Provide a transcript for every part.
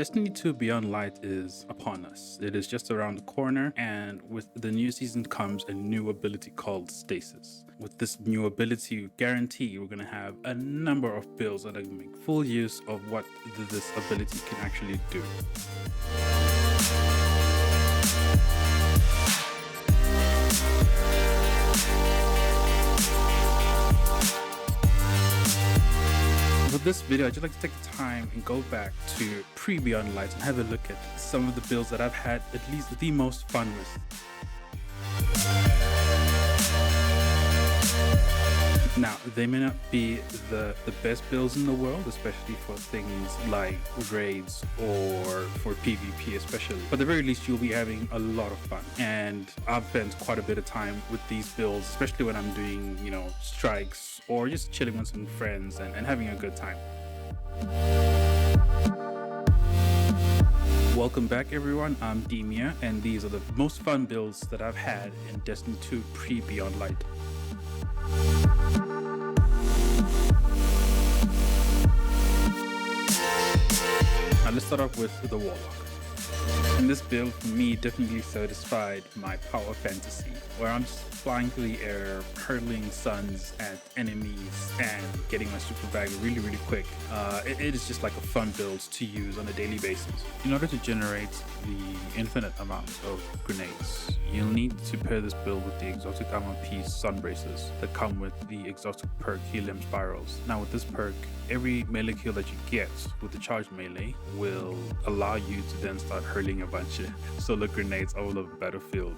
Destiny 2 Beyond Light is upon us. It is just around the corner, and with the new season comes a new ability called Stasis. With this new ability, guarantee we're going to have a number of builds that are going to make full use of what this ability can actually do. For this video, I'd just like to take the time and go back to pre-Beyond Light and have a look at some of the builds that I've had at least the most fun with. Now, they may not be the best builds in the world, especially for things like raids or for PvP especially. But at the very least, you'll be having a lot of fun. And I've spent quite a bit of time with these builds, especially when I'm doing, strikes or just chilling with some friends and having a good time. Welcome back everyone, I'm Demia, and these are the most fun builds that I've had in Destiny 2 pre-Beyond Light. Now let's start off with the Warlock. And this build for me definitely satisfied my power fantasy, where I'm just flying through the air, hurling suns at enemies and getting my super bag really quick. It is just like a fun build to use on a daily basis. In order to generate the infinite amount of grenades, you'll need to pair this build with the exotic armor piece sun braces that come with the exotic perk helium spirals. Now with this perk, every melee kill that you get with the charged melee will allow you to then start hurling a bunch of solar grenades all over the battlefield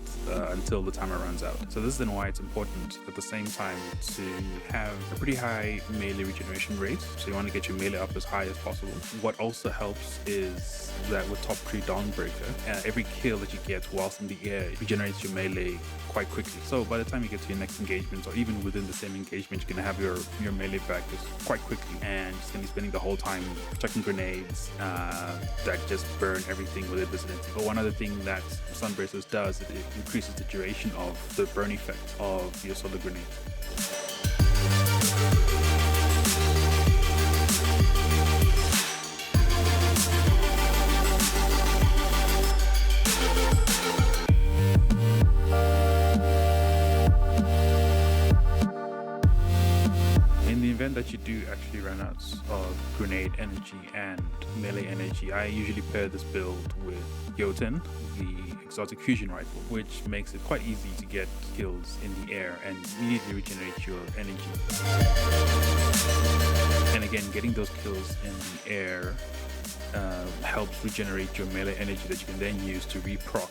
until the timer runs out. So this is then why it's important at the same time to have a pretty high melee regeneration rate. So you want to get your melee up as high as possible. What also helps is that with top 3 Dawnbreaker, every kill that you get whilst in the air regenerates your melee quite quickly. So by the time you get to your next engagement, or even within the same engagement, you're going to have your melee back just quite quickly, and just going to be spending the whole time chucking grenades that just burn everything within the vicinity. But one other thing that Sunbracers does, it increases the duration of the burn effect of your solar grenade. That you do actually run out of grenade energy and melee energy, I usually pair this build with Jotun, the exotic fusion rifle, which makes it quite easy to get kills in the air and immediately regenerate your energy. And again, getting those kills in the air helps regenerate your melee energy that you can then use to reproc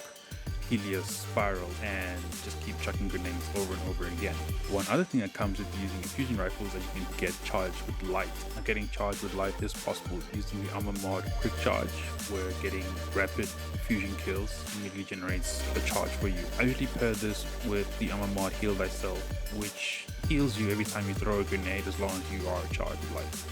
Helios spiral and just keep chucking grenades over and over again. One other thing that comes with using a fusion rifle is that you can get charged with light. Now, getting charged with light is possible using the armor mod quick charge, where getting rapid fusion kills immediately generates a charge for you. I usually pair this with the armor mod heal thyself, which heals you every time you throw a grenade as long as you are charged with light.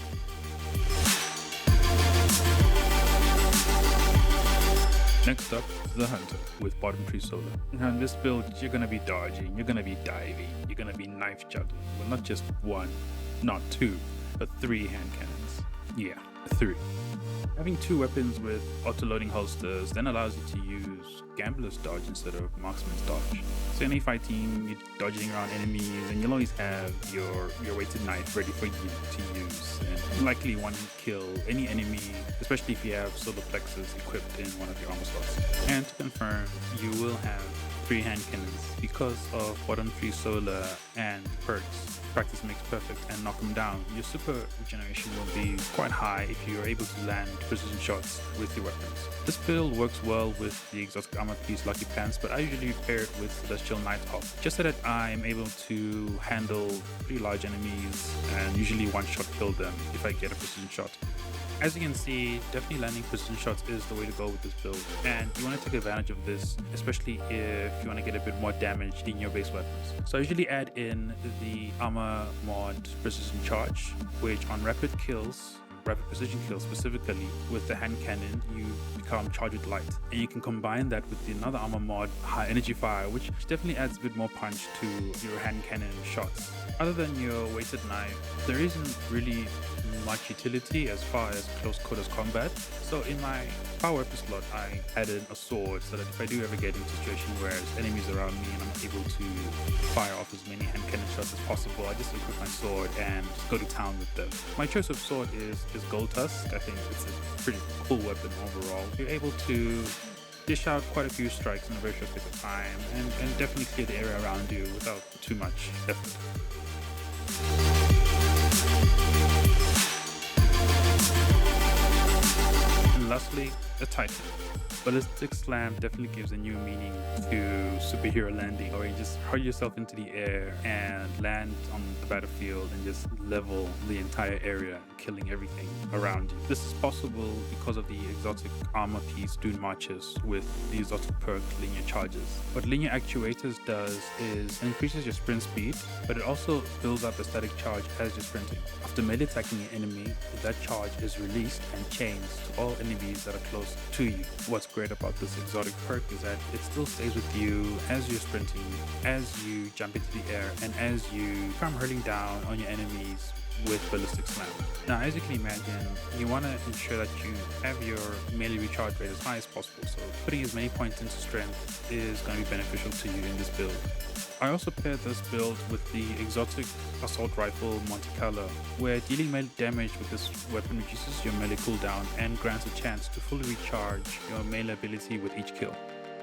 Next up is the Hunter with bottom 3 solar. Now in this build, you're going to be dodging, you're going to be diving, you're going to be knife juggling. Well, not just 1, not 2, but 3 hand cannons. Yeah, 3. Having 2 weapons with auto-loading holsters then allows you to use Gambler's Dodge instead of Marksman's Dodge. So in a fight team, you're dodging around enemies and you'll always have your weighted knife ready for you to use, and likely one to kill any enemy, especially if you have solar plexus equipped in one of your armor slots. And to confirm, you will have 3 hand cannons because of bottom 3 solar and perks. Practice makes perfect and knock them down. Your super regeneration will be quite high if you are able to land precision shots with your weapons. This build works well with the exotic armor piece Lucky Pants, but I usually pair it with Celestial Nighthawk, just so that I am able to handle pretty large enemies and usually one-shot kill them if I get a precision shot. As you can see, definitely landing precision shots is the way to go with this build, and you want to take advantage of this, especially if you want to get a bit more damage in your base weapons. So I usually add in the armor mod precision charge, which on rapid precision kills specifically with the hand cannon, you become charged with light, and you can combine that with another armor mod, high energy fire, which definitely adds a bit more punch to your hand cannon shots. Other than your weighted knife, there isn't really much utility as far as close quarters combat. So in my power weapon slot, I added a sword so that if I do ever get in a situation where there's enemies around me and I'm able to fire off as many hand cannon shots as possible, I just equip my sword and just go to town with them. My choice of sword is Gold Tusk. I think it's a pretty cool weapon overall. You're able to dish out quite a few strikes in a very short period of time and definitely clear the area around you without too much effort. And lastly, a Titan. Ballistic Slam definitely gives a new meaning to superhero landing, or you just hurl yourself into the air and land on the battlefield and just level the entire area, killing everything around you. This is possible because of the exotic armor piece Dune Marches with the exotic perk Linear Charges. What Linear Actuators does is it increases your sprint speed, but it also builds up a static charge as you're sprinting. After melee attacking an enemy, that charge is released and chains to all enemies that are close to you. What's great about this exotic perk is that it still stays with you as you're sprinting, as you jump into the air, and as you come hurling down on your enemies with Ballistic Slam. Now, as you can imagine, you want to ensure that you have your melee recharge rate as high as possible, so putting as many points into strength is going to be beneficial to you in this build. I also paired this build with the exotic assault rifle Monte Carlo, where dealing melee damage with this weapon reduces your melee cooldown and grants a chance to fully recharge your melee ability with each kill.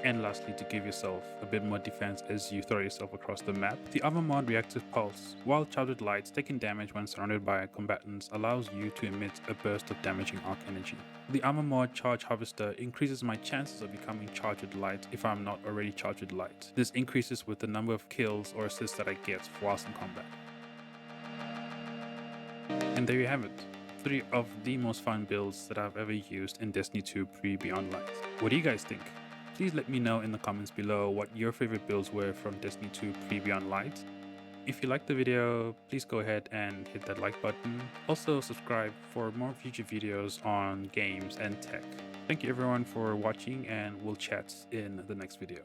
And lastly, to give yourself a bit more defense as you throw yourself across the map, the Armor Mod Reactive Pulse, while charged with lights, taking damage when surrounded by combatants allows you to emit a burst of damaging arc energy. The Armor Mod Charge Harvester increases my chances of becoming charged with light if I'm not already charged with light. This increases with the number of kills or assists that I get whilst in combat. And there you have it. 3 of the most fun builds that I've ever used in Destiny 2 Pre-Beyond Light. What do you guys think? Please let me know in the comments below what your favorite builds were from Destiny 2 Pre-Beyond Light. If you liked the video, please go ahead and hit that like button. Also subscribe for more future videos on games and tech. Thank you everyone for watching, and we'll chat in the next video.